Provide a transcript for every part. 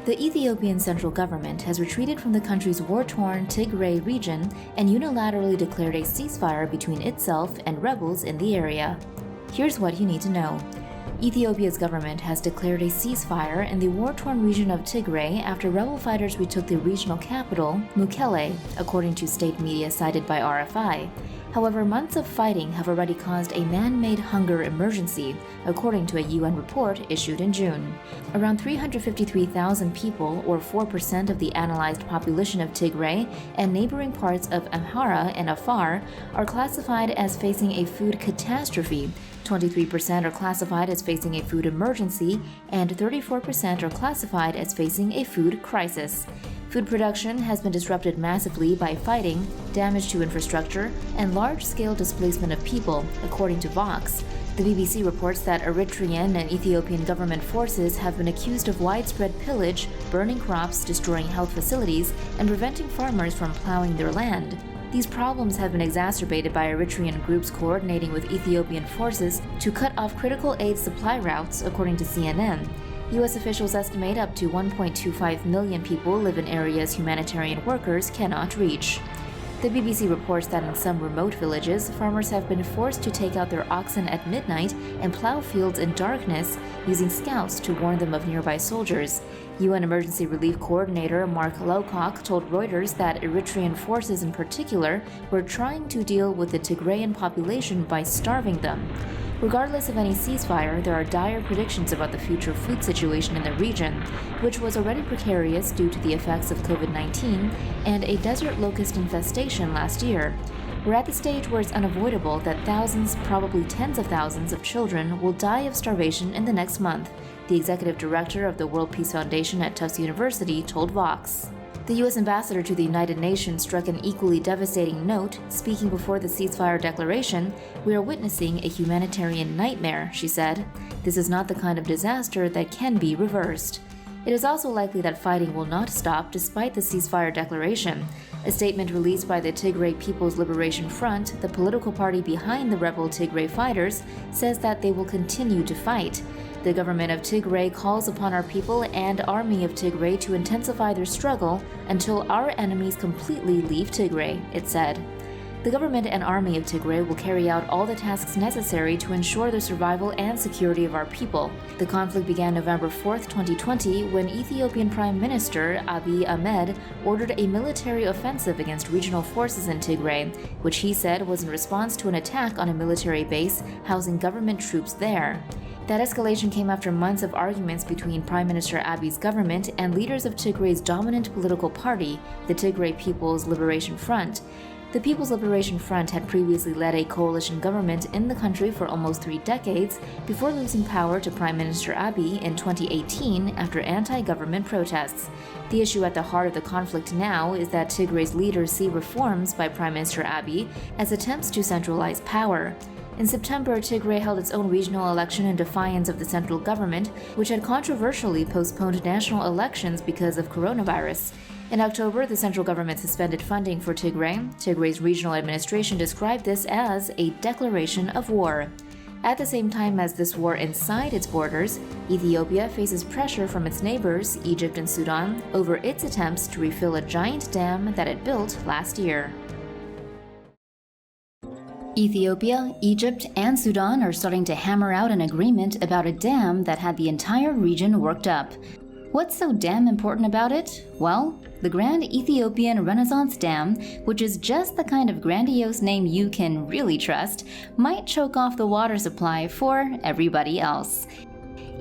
The Ethiopian central government has retreated from the country's war-torn TIGRAY region and unilaterally declared a ceasefire between itself and rebels in the area. Here's what you need to know. Ethiopia's government has declared a ceasefire in the war-torn region of Tigray after rebel fighters retook the regional capital, Mekele, according to state media cited by RFI. However, months of fighting have already caused a man-made hunger emergency, according to a UN report issued in June. Around 353,000 people, or 4% of the analyzed population of Tigray and neighboring parts of Amhara and Afar, are classified as facing a food catastrophe. 23% are classified as facing a food emergency, and 34% are classified as facing a food crisis. Food production has been disrupted massively by fighting, damage to infrastructure, and large-scale displacement of people, according to Vox. The BBC reports that Eritrean and Ethiopian government forces have been accused of widespread pillage, burning crops, destroying health facilities, and preventing farmers from plowing their land. These problems have been exacerbated by Eritrean groups coordinating with Ethiopian forces to cut off critical aid supply routes, according to CNN. U.S. officials estimate up to 1.25 million people live in areas humanitarian workers cannot reach. The BBC reports that in some remote villages, farmers have been forced to take out their oxen at midnight and plow fields in darkness, using scouts to warn them of nearby soldiers. UN Emergency Relief Coordinator Mark Lowcock told Reuters that Eritrean forces in particular were trying to deal with the Tigrayan population by starving them. Regardless of any ceasefire, there are dire predictions about the future food situation in the region, which was already precarious due to the effects of COVID-19 and a desert locust infestation last year. We're at the stage where it's unavoidable that thousands, probably tens of thousands of children will die of starvation in the next month, the executive director of the World Peace Foundation at Tufts University told Vox. The U.S. ambassador to the United Nations struck an equally devastating note, speaking before the ceasefire declaration. "We are witnessing a humanitarian nightmare," she said. "This is not the kind of disaster that can be reversed." It is also likely that fighting will not stop despite the ceasefire declaration. A statement released by the Tigray People's Liberation Front, the political party behind the rebel Tigray fighters, says that they will continue to fight. The government of Tigray calls upon our people and army of Tigray to intensify their struggle until our enemies completely leave Tigray, it said. The government and army of Tigray will carry out all the tasks necessary to ensure the survival and security of our people. The conflict began November 4, 2020, when Ethiopian Prime Minister Abiy Ahmed ordered a military offensive against regional forces in Tigray, which he said was in response to an attack on a military base housing government troops there. That escalation came after months of arguments between Prime Minister Abiy's government and leaders of Tigray's dominant political party, the Tigray People's Liberation Front. The People's Liberation Front had previously led a coalition government in the country for almost 3 decades before losing power to Prime Minister Abiy in 2018 after anti-government protests. The issue at the heart of the conflict now is that Tigray's leaders see reforms by Prime Minister Abiy as attempts to centralize power. In September, Tigray held its own regional election in defiance of the central government, which had controversially postponed national elections because of coronavirus. In October, the central government suspended funding for Tigray. Tigray's regional administration described this as a declaration of war. At the same time as this war inside its borders, Ethiopia faces pressure from its neighbors, Egypt and Sudan, over its attempts to refill a giant dam that it built last year. Ethiopia, Egypt, and Sudan are starting to hammer out an agreement about a dam that had the entire region worked up. What's so damn important about it? Well, the Grand Ethiopian Renaissance Dam, which is just the kind of grandiose name you can really trust, might choke off the water supply for everybody else.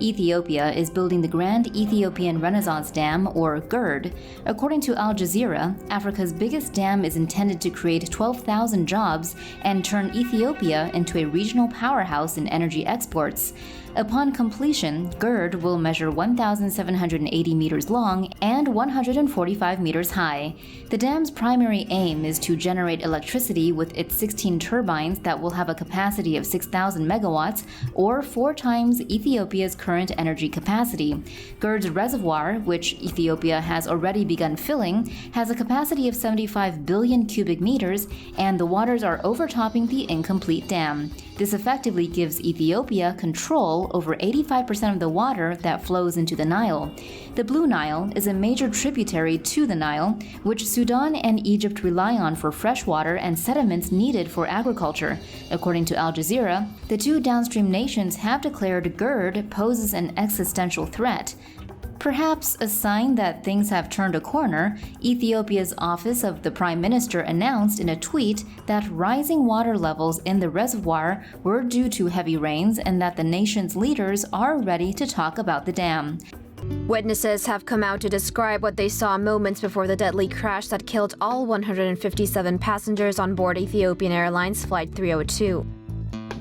Ethiopia is building the Grand Ethiopian Renaissance Dam, or GERD. According to Al Jazeera, Africa's biggest dam is intended to create 12,000 jobs and turn Ethiopia into a regional powerhouse in energy exports. Upon completion, GERD will measure 1,780 meters long and 145 meters high. The dam's primary aim is to generate electricity with its 16 turbines that will have a capacity of 6,000 megawatts, or 4 times Ethiopia's current energy capacity. GERD's reservoir, which Ethiopia has already begun filling, has a capacity of 75 billion cubic meters, and the waters are overtopping the incomplete dam. This effectively gives Ethiopia control over 85% of the water that flows into the Nile. The Blue Nile is a major tributary to the Nile, which Sudan and Egypt rely on for fresh water and sediments needed for agriculture. According to Al Jazeera, the two downstream nations have declared GERD poses an existential threat. Perhaps a sign that things have turned a corner, Ethiopia's Office of the Prime Minister announced in a tweet that rising water levels in the reservoir were due to heavy rains and that the nation's leaders are ready to talk about the dam. Witnesses have come out to describe what they saw moments before the deadly crash that killed all 157 passengers on board Ethiopian Airlines Flight 302.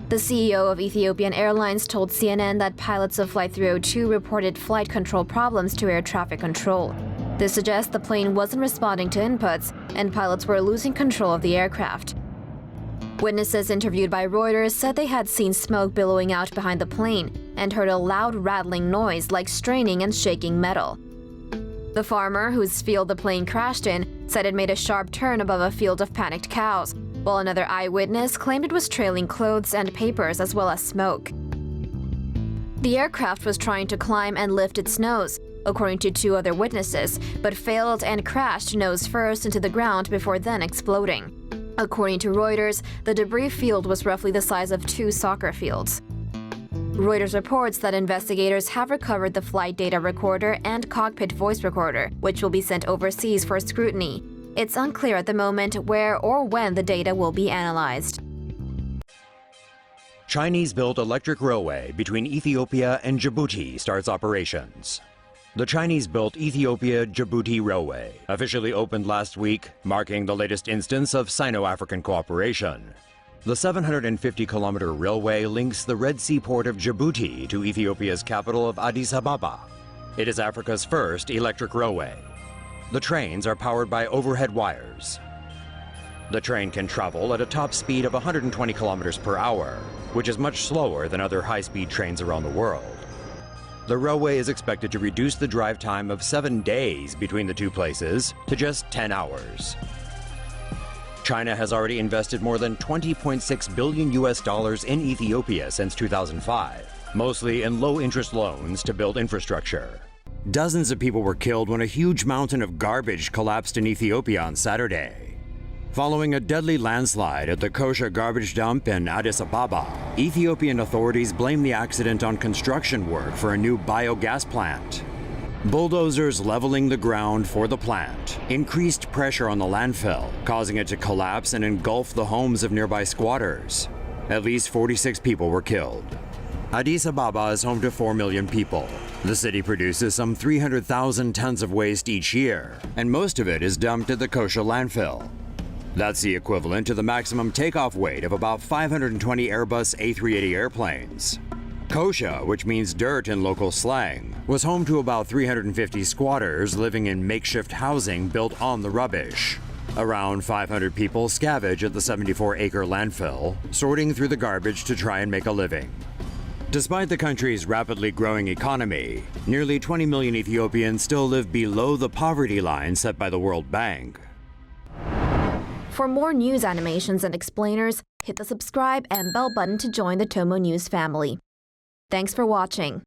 The CEO of Ethiopian Airlines told CNN that pilots of Flight 302 reported flight control problems to air traffic control. This suggests the plane wasn't responding to inputs, and pilots were losing control of the aircraft. Witnesses interviewed by Reuters said they had seen smoke billowing out behind the plane and heard a loud rattling noise like straining and shaking metal. The farmer, whose field the plane crashed in, said it made a sharp turn above a field of panicked cows, while another eyewitness claimed it was trailing clothes and papers as well as smoke. The aircraft was trying to climb and lift its nose, according to two other witnesses, but failed and crashed nose first into the ground before then exploding. According to Reuters, the debris field was roughly the size of 2 soccer fields. Reuters reports that investigators have recovered the flight data recorder and cockpit voice recorder, which will be sent overseas for scrutiny. It's unclear at the moment where or when the data will be analyzed. Chinese-built electric railway between Ethiopia and Djibouti starts operations. The Chinese-built Ethiopia-Djibouti Railway officially opened last week, marking the latest instance of Sino-African cooperation. The 750-kilometer railway links the Red Sea port of Djibouti to Ethiopia's capital of Addis Ababa. It is Africa's first electric railway. The trains are powered by overhead wires. The train can travel at a top speed of 120 kilometers per hour, which is much slower than other high-speed trains around the world. The railway is expected to reduce the drive time of 7 days between the two places to just 10 hours. China has already invested more than $20.6 billion in Ethiopia since 2005, mostly in low-interest loans to build infrastructure. Dozens of people were killed when a huge mountain of garbage collapsed in Ethiopia on Saturday. Following a deadly landslide at the Kosha garbage dump in Addis Ababa, Ethiopian authorities blame the accident on construction work for a new biogas plant. Bulldozers leveling the ground for the plant increased pressure on the landfill, causing it to collapse and engulf the homes of nearby squatters. At least 46 people were killed. Addis Ababa is home to 4 million people. The city produces some 300,000 tons of waste each year, and most of it is dumped at the Kosha landfill. That's the equivalent to the maximum takeoff weight of about 520 Airbus A380 airplanes. Kosha, which means dirt in local slang, was home to about 350 squatters living in makeshift housing built on the rubbish. Around 500 people scavenge at the 74-acre landfill, sorting through the garbage to try and make a living. Despite the country's rapidly growing economy, nearly 20 million Ethiopians still live below the poverty line set by the World Bank. For more news animations and explainers, hit the subscribe and bell button to join the TomoNews family. Thanks for watching.